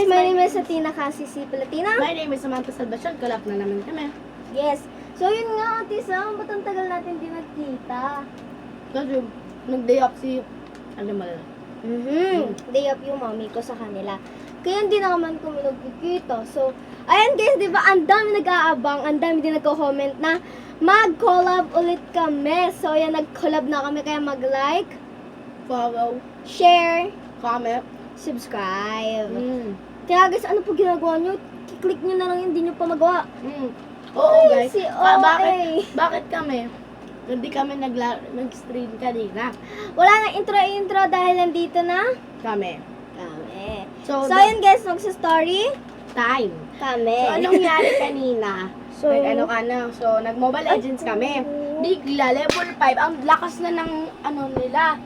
guys, my name is Athena Cassie C. Palatina. My name is Samantha Salvacion. Collab na naman kami. Yes. So yun nga, Ate Sam, ba't ang tagal natin di nagkita? Kasi nag-day off si Animal. Day off yung mommy ko sa kanila. Kaya hindi naman kami nagkikita. So, ayan guys, di ba, ang dami nag-aabang, ang dami din nagko-comment na mag-collab ulit kami. So, ayan, nag-collab na kami, kaya mag-like, Follow, share, comment. subscribe. Kaya guys, ano po ginagawa nyo? Click nyo na lang yun, hindi nyo pa magawa. Oo Ay, guys. si Bakit kami? Hindi kami nag-stream kanina. Wala na intro dahil nandito na Kami. kami. So, So, ayun guys, magsa-story time. kami. So, anong nangyari kanina? So, Nag-Mobile Legends kami. Bigla, level 5. Ang lakas na ng nila.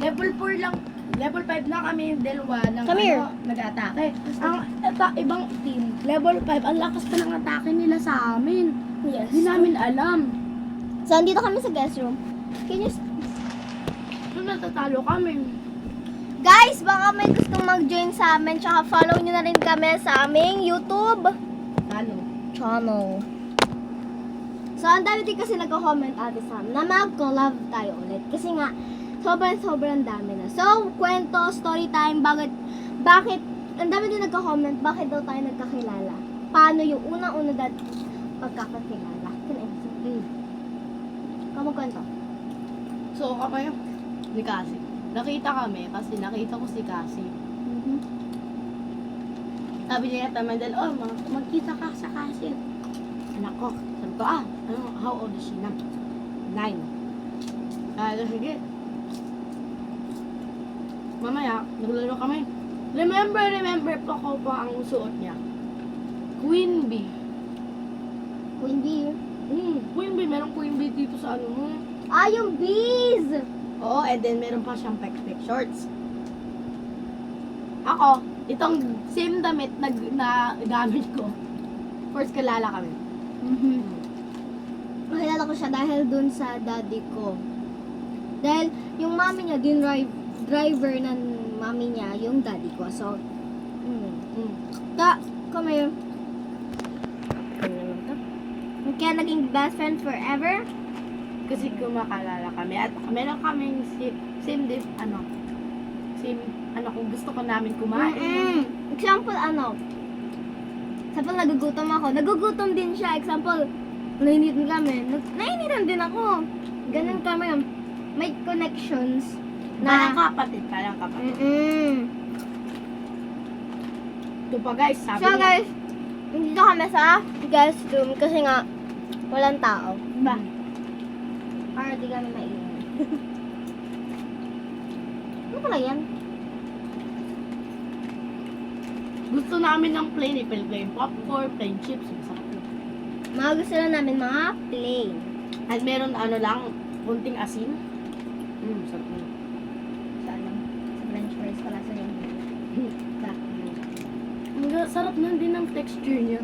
Level 4 lang. Level 5 na kami yung dalawa ng Come here. nag-atake. Ang ibang team, level 5, ang lakas pa ng atake nila sa amin. Yes. Hindi namin alam. So, andito kami sa guest room. Can you... So, natatalo kami. Guys, baka may gustong mag-join sa amin. Tsaka follow nyo na rin kami sa aming YouTube Talo. channel. So, ang dami din kasi nagko-comment, Ate Sam, na mag-collab tayo ulit. Kasi nga, sobrang dami na. So, kwento, story time, bakit, ang dami din nagko-comment, bakit daw tayo nagkakilala? Paano yung unang-una dati pagkakakilala? Kamu kwento? So, kami ni Cassie. Nakita kami kasi nakita ko si Cassie. Sabi niya Tamandel, magkita ka sa Cassie. Anak ko. Sabi ko, how old is she na? 9. Sige. Mamaya, naglaro kami. Remember pa ko pa ang suot niya. Queen Bee. Queen Bee. Queen Bee. Merong Queen Bee dito sa ano mo. Ah, yung bees! Oo, and then meron pa siyang pek-pek shorts. Ako, itong same damit na gamit ko. First kilala kami. Nakilala ko siya dahil dun sa daddy ko. Dahil yung mami niya, din driver ng mami niya, yung daddy ko. So, kami, kaya naging best friend forever. Kasi kumakalala kami. At meron kaming same kung gusto ko namin kumain. Example, nagugutom ako. Nagugutom din siya. Example, nainitan kami. Nainitan din ako. Ganun kami. May connections Parang na... kapatid. Ito pa guys, sabi So niya. guys, dito kami sa guest room kasi nga walang tao. Diba? Para di kami maingay. Ano pala yan? Gusto namin ng plain. Plain popcorn, plain chips. Masarap yun. Mga gusto lang namin mga plain. At meron kunting asin. Sarap yun. Sa french fries pala sa yung Sarap na din ang texture niya.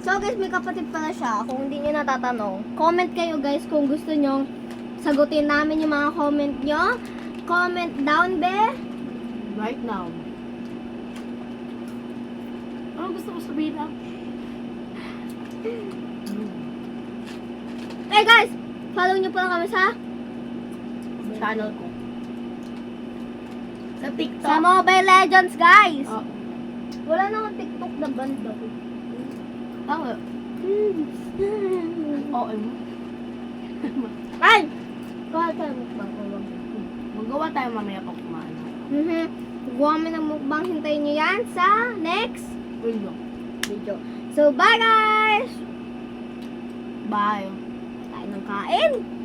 So guys, may kapatid pala siya. Kung hindi nyo natatanong, comment kayo guys kung gusto nyo sagutin namin yung mga comment nyo. Comment down be. Right now. Ano gusto mo sabihin na? Hey guys, follow nyo pala kami sa Channel ko. Sa TikTok. sa Mobile Legends guys. Oh. Wala na akong TikTok na banda. Tama. Oo. Ay! Gawa tayo mukbang ko. Magawa tayo mamaya pag kumain. Gawa kami ng mukbang. Hintayin nyo yan sa next Video. video. So bye guys! Bye. Kain ng kain!